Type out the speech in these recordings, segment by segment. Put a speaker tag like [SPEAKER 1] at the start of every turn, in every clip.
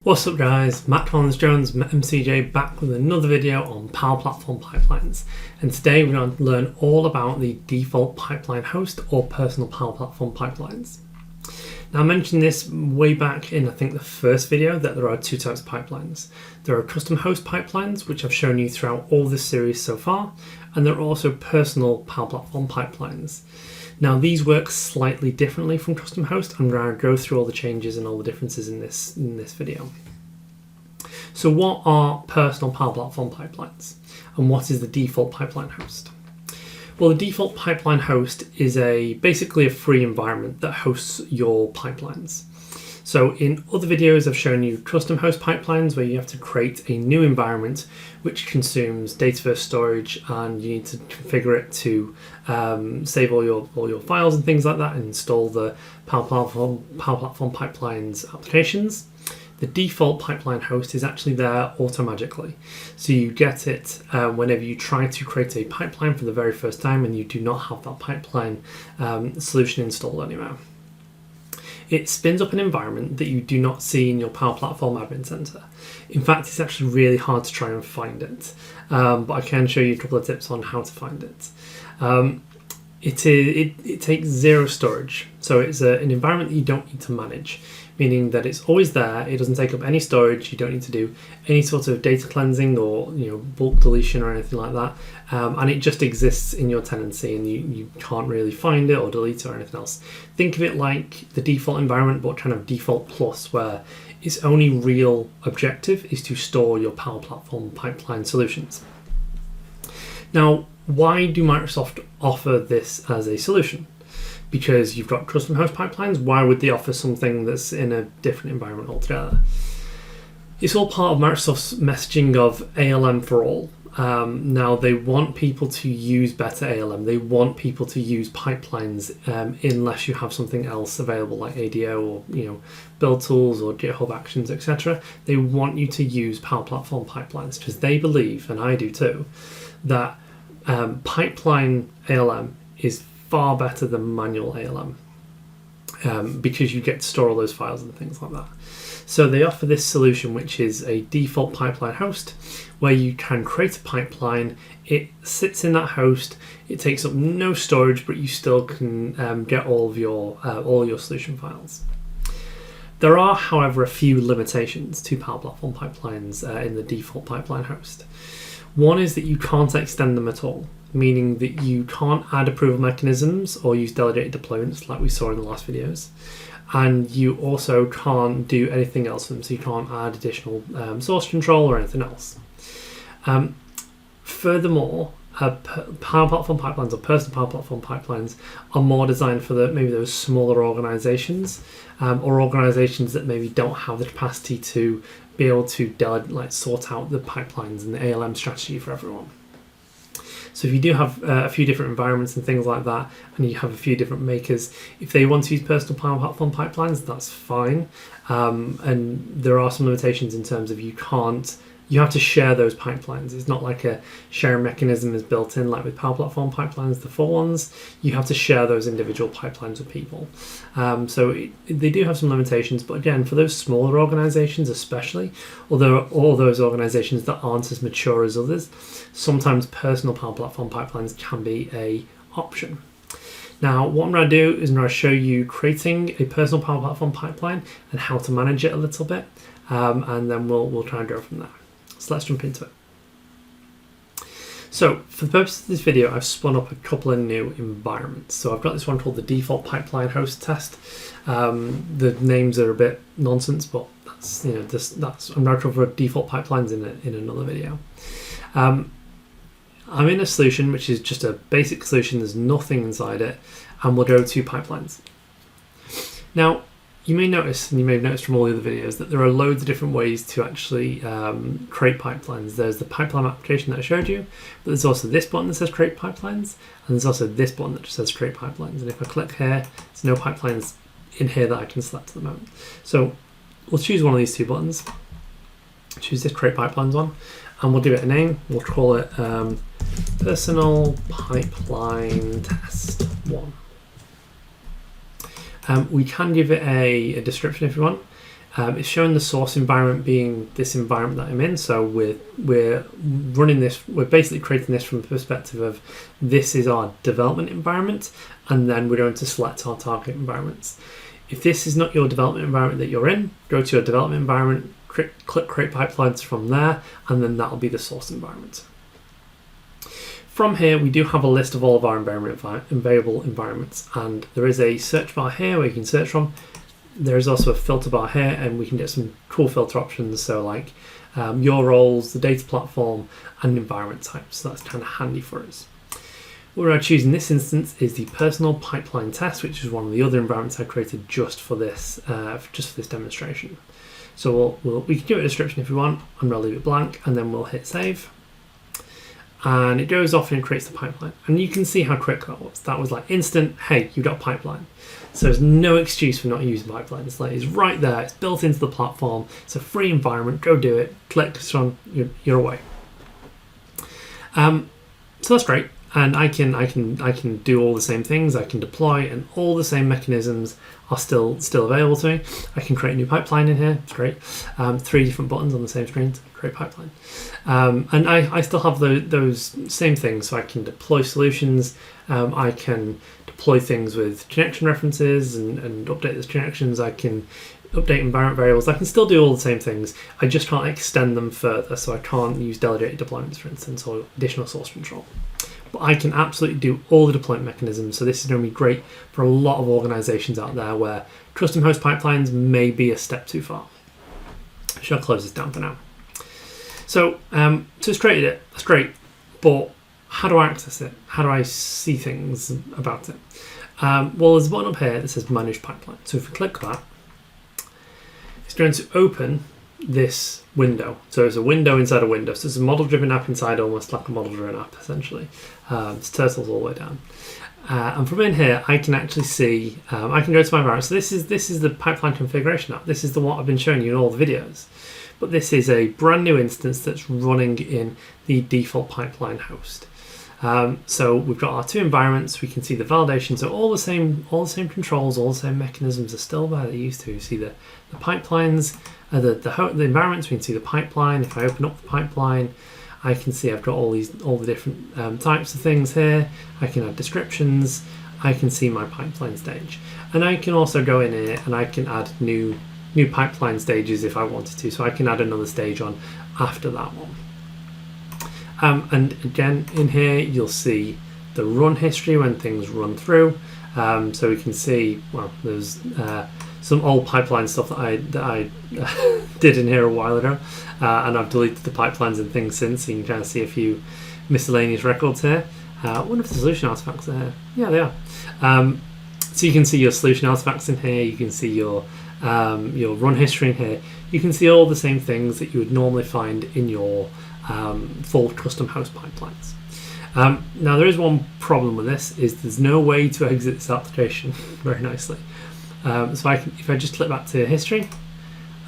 [SPEAKER 1] What's up guys, Matt Collins-Jones, MCJ, back with another video on Power Platform pipelines, and today we're going to learn all about the default pipeline host or personal Power Platform pipelines. Now I mentioned this way back in I think the first video that there are two types of pipelines. There are custom host pipelines, which I've shown you throughout all this series so far, and there are also personal Power Platform pipelines. Now these work slightly differently from custom host. I'm going to go through all the changes and all the differences in this video. So what are personal Power Platform pipelines, and what is the default pipeline host? Well, the default pipeline host is basically a free environment that hosts your pipelines. So in other videos I've shown you custom host pipelines where you have to create a new environment which consumes Dataverse storage, and you need to configure it to save all your files and things like that, and install the Power Platform pipelines applications. The default pipeline host is actually there automagically. So you get it whenever you try to create a pipeline for the very first time and you do not have that pipeline solution installed anywhere. It spins up an environment that you do not see in your Power Platform Admin Center. In fact, it's actually really hard to try and find it, but I can show you a couple of tips on how to find it. It takes zero storage, so it's an environment that you don't need to manage, meaning that it's always there. It doesn't take up any storage. You don't need to do any sort of data cleansing or bulk deletion or anything like that, and it just exists in your tenancy, and you can't really find it or delete it or anything else. Think of it like the default environment, but kind of default plus, where its only real objective is to store your Power Platform pipeline solutions. Now, why do Microsoft offer this as a solution? Because you've got custom host pipelines. Why would they offer something that's in a different environment altogether? It's all part of Microsoft's messaging of ALM for all. Now they want people to use better ALM. They want people to use pipelines unless you have something else available like ADO or build tools or GitHub Actions, etc. They want you to use Power Platform pipelines because they believe, and I do too, that pipeline ALM is far better than manual ALM because you get to store all those files and things like that. So they offer this solution, which is a default pipeline host where you can create a pipeline. It sits in that host. It takes up no storage, but you still can get all your solution files. There are, however, a few limitations to Power Platform pipelines in the default pipeline host. One is that you can't extend them at all, meaning that you can't add approval mechanisms or use delegated deployments like we saw in the last videos. And you also can't do anything else with them, so you can't add additional source control or anything else. Furthermore, Power Platform pipelines or personal Power Platform pipelines are more designed for maybe those smaller organizations or organizations that maybe don't have the capacity to be able to sort out the pipelines and the ALM strategy for everyone. So if you do have a few different environments and things like that, and you have a few different makers, if they want to use personal Power Platform pipelines, that's fine. And there are some limitations in terms of you have to share those pipelines. It's not like a sharing mechanism is built in like with Power Platform pipelines, the full ones. You have to share those individual pipelines with people. They do have some limitations, but again, for those smaller organizations especially, although all those organizations that aren't as mature as others, sometimes personal Power Platform pipelines can be an option. Now, what I'm going to do is I'm going to show you creating a personal Power Platform pipeline and how to manage it a little bit, and then we'll try and go from there. So let's jump into it. So for the purpose of this video, I've spun up a couple of new environments. So I've got this one called the default pipeline host test. The names are a bit nonsense, but I'm going to cover default pipelines in another video. I'm in a solution which is just a basic solution. There's nothing inside it, and we'll go to pipelines. Now, you may notice, and you may have noticed from all the other videos, that there are loads of different ways to actually create pipelines. There's the pipeline application that I showed you, but there's also this button that says create pipelines, and there's also this button that just says create pipelines. And if I click here, there's no pipelines in here that I can select at the moment. So we'll choose one of these two buttons, choose this create pipelines one, and we'll give it a name. We'll call it personal pipeline test 1. We can give it a description if you want. It's showing the source environment being this environment that I'm in. So we're running this. We're basically creating this from the perspective of this is our development environment, and then we're going to select our target environments. If this is not your development environment that you're in, go to your development environment, click Create Pipelines from there, and then that'll be the source environment. From here, we do have a list of all of our available environments, and there is a search bar here where you can search from. There is also a filter bar here, and we can get some cool filter options, so like your roles, the data platform, and environment types. So that's kind of handy for us. What we're choosing in this instance is the personal pipeline test, which is one of the other environments I created just for this demonstration. So we can give it a description if we want. I'm going to leave it blank, and then we'll hit save. And it goes off and creates the pipeline. And you can see how quick that was. That was like instant, hey, you've got a pipeline. So there's no excuse for not using pipeline. It's right there, it's built into the platform, it's a free environment, go do it, click, so you're away. So that's great. And I can do all the same things, I can deploy, and all the same mechanisms are still available to me. I can create a new pipeline in here, it's great. 3 different buttons on the same screen to create pipeline. And I still have those same things, so I can deploy solutions, I can deploy things with connection references and update those connections, I can update environment variables, I can still do all the same things, I just can't extend them further, so I can't use delegated deployments, for instance, or additional source control. But I can absolutely do all the deployment mechanisms, so this is going to be great for a lot of organizations out there where custom host pipelines may be a step too far. I shall close this down for now. So it's created it, that's great, but how do I access it? How do I see things about it? Well, there's a button up here that says Manage Pipeline. So if we click that, it's going to open this window. So it's a window inside a window. So it's a model-driven app inside, almost like a model-driven app, essentially. It's turtles all the way down. And from in here, I can actually see, I can go to my environment. So this is the pipeline configuration app. This is the one I've been showing you in all the videos. But this is a brand new instance that's running in the default pipeline host. So we've got our 2 environments. We can see the validation. So all the same controls, all the same mechanisms are still there that you used to. You see the pipelines, the environments. We can see the pipeline. If I open up the pipeline, I can see I've got all the different types of things here. I can add descriptions. I can see my pipeline stage, and I can also go in here and I can add new pipeline stages if I wanted to. So I can add another stage on after that one. And again, in here you'll see the run history when things run through. So we can see, well, there's some old pipeline stuff that I did in here a while ago, and I've deleted the pipelines and things since. So you can kind of see a few miscellaneous records here. I wonder if the solution artifacts are here. Yeah, they are. So you can see your solution artifacts in here. You can see your run history in here. You can see all the same things that you would normally find in your full custom host pipelines. Now there is one problem with this, is there's no way to exit this application very nicely. So if I just click back to history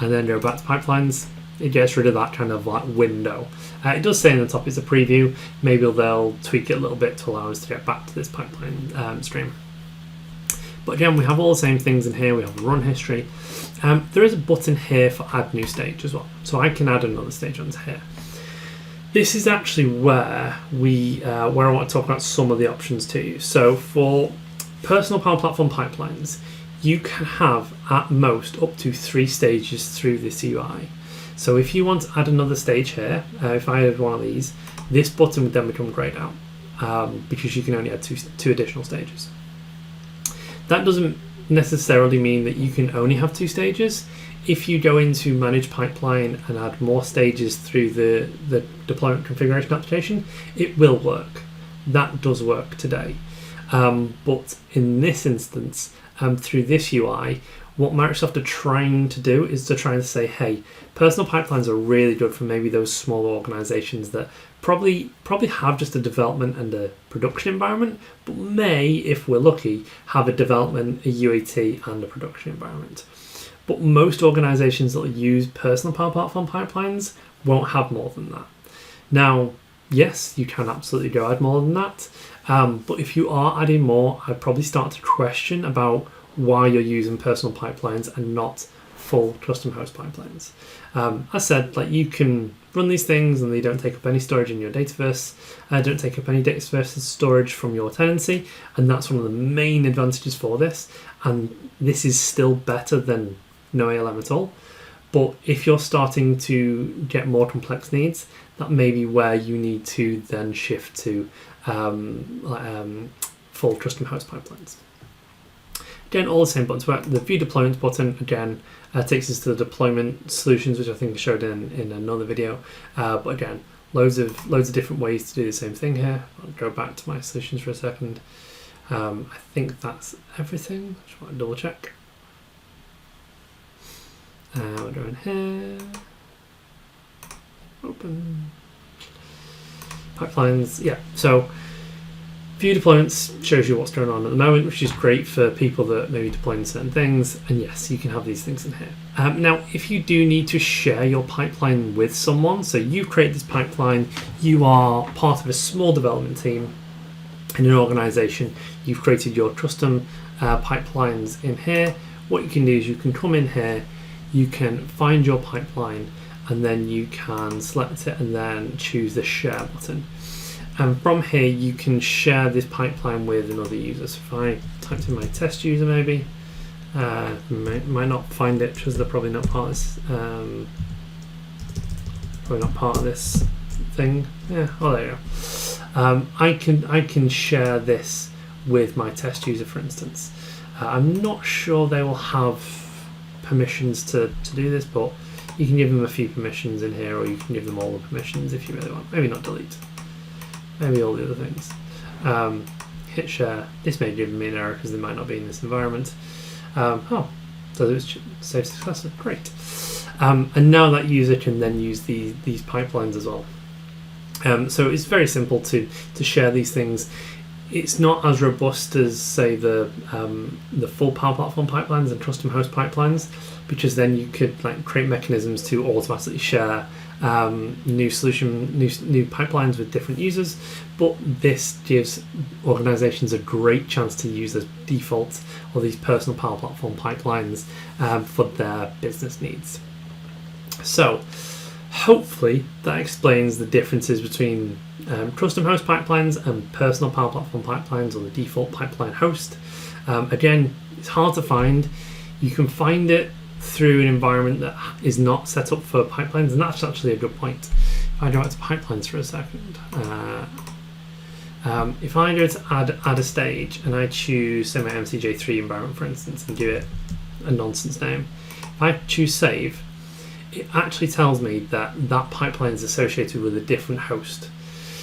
[SPEAKER 1] and then go back to pipelines, it gets rid of that kind of like window. It does say in the top it's a preview. Maybe they'll tweak it a little bit to allow us to get back to this pipeline stream. But again, we have all the same things in here. We have run history. There is a button here for add new stage as well. So I can add another stage onto here. This is actually where I want to talk about some of the options to you. So for personal Power Platform pipelines, you can have at most up to 3 stages through this UI. So if you want to add another stage here, if I add one of these, this button would then become grayed out because you can only add two additional stages. That doesn't necessarily mean that you can only have 2 stages. If you go into Manage Pipeline and add more stages through the deployment configuration application, it will work. That does work today. But in this instance, through this UI, what Microsoft are trying to do is to try and say, hey, personal pipelines are really good for maybe those smaller organizations that probably have just a development and a production environment, but may, if we're lucky, have a development, a UAT, and a production environment. But most organizations that use personal Power Platform pipelines won't have more than that. Now, yes, you can absolutely go add more than that, but if you are adding more, I'd probably start to question about why you're using personal pipelines and not full custom host pipelines. As said, like you can run these things and they don't take up any storage in your Dataverse, don't take up any Dataverse storage from your tenancy, and that's one of the main advantages for this. And this is still better than no ALM at all. But if you're starting to get more complex needs, that may be where you need to then shift to full custom host pipelines. Again, all the same buttons work. The View Deployments button, again, takes us to the deployment solutions, which I think I showed in another video. But again, loads of different ways to do the same thing here. I'll go back to my solutions for a second. I think that's everything. Just want to double check. We're going here. Open. Pipelines, yeah. So View Deployments shows you what's going on at the moment, which is great for people that may be deploying certain things. And yes, you can have these things in here. Now, if you do need to share your pipeline with someone, so you create this pipeline, you are part of a small development team in an organization, you've created your custom pipelines in here. What you can do is you can come in here, you can find your pipeline, and then you can select it and then choose the share button. And from here, you can share this pipeline with another user. So if I typed in my test user, maybe, might not find it because they're probably not part of this. Probably not part of this thing. Yeah. Oh, there you go. I can share this with my test user, for instance. I'm not sure they will have permissions to do this, but you can give them a few permissions in here, or you can give them all the permissions if you really want. Maybe not delete. Maybe all the other things. Hit share. This may give me an error because they might not be in this environment. So it was saved successfully. Great. And now that user can then use these pipelines as well. So it's very simple to share these things. It's not as robust as, say, the full Power Platform pipelines and custom host pipelines, because then you could create mechanisms to automatically share new pipelines with different users. But this gives organizations a great chance to use as default or these personal Power Platform pipelines for their business needs. So hopefully that explains the differences between custom host pipelines and personal Power Platform pipelines, or the default pipeline host. Again, it's hard to find. You can find it through an environment that is not set up for pipelines, and that's actually a good point. If I go out to pipelines for a second, if I go to add a stage and I choose, say, my MCJ3 environment, for instance, and give it a nonsense name, if I choose save, it actually tells me that pipeline is associated with a different host.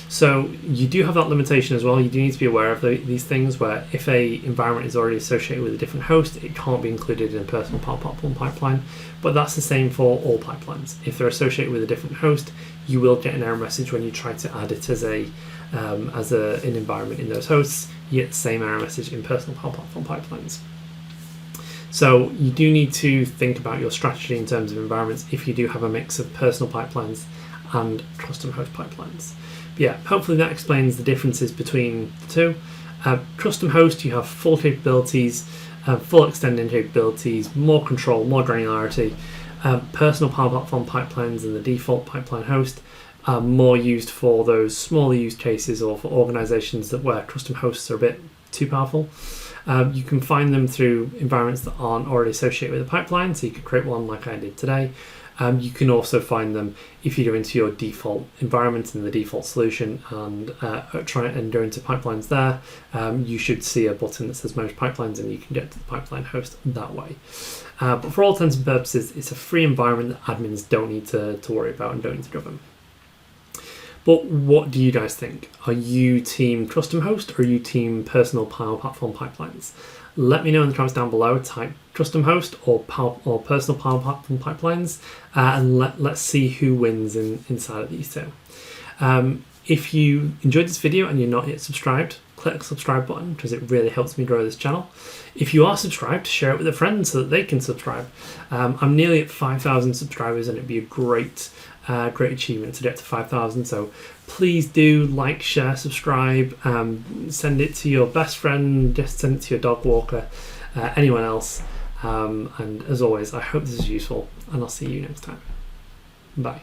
[SPEAKER 1] So you do have that limitation as well. You do need to be aware of these things, where if a environment is already associated with a different host, it can't be included in a personal Power Platform pipeline. But that's the same for all pipelines. If they're associated with a different host, you will get an error message when you try to add it as an environment in those hosts. You get the same error message in personal Power Platform pipelines. So you do need to think about your strategy in terms of environments if you do have a mix of personal pipelines and custom host pipelines. But yeah, hopefully that explains the differences between the two. Custom host, you have full capabilities, full extending capabilities, more control, more granularity. Personal Power Platform pipelines and the default pipeline host are more used for those smaller use cases, or for organizations where custom hosts are a bit too powerful. You can find them through environments that aren't already associated with a pipeline, so you could create one like I did today. You can also find them if you go into your default environment in the default solution and try and go into pipelines there. You should see a button that says Manage Pipelines, and you can get to the pipeline host that way. But for all intents and purposes, it's a free environment that admins don't need to worry about and don't need to govern. But what do you guys think? Are you team custom host, or are you team personal Power Platform pipelines? Let me know in the comments down below. Type custom host or personal Power Platform pipelines, and let's see who wins inside of these two. If you enjoyed this video and you're not yet subscribed, click the subscribe button, because it really helps me grow this channel. If you are subscribed, share it with a friend so that they can subscribe. I'm nearly at 5,000 subscribers, and it'd be a great achievement to get to 5,000. So please do like, share, subscribe, send it to your best friend, just send it to your dog walker, anyone else. And as always, I hope this is useful, and I'll see you next time. Bye.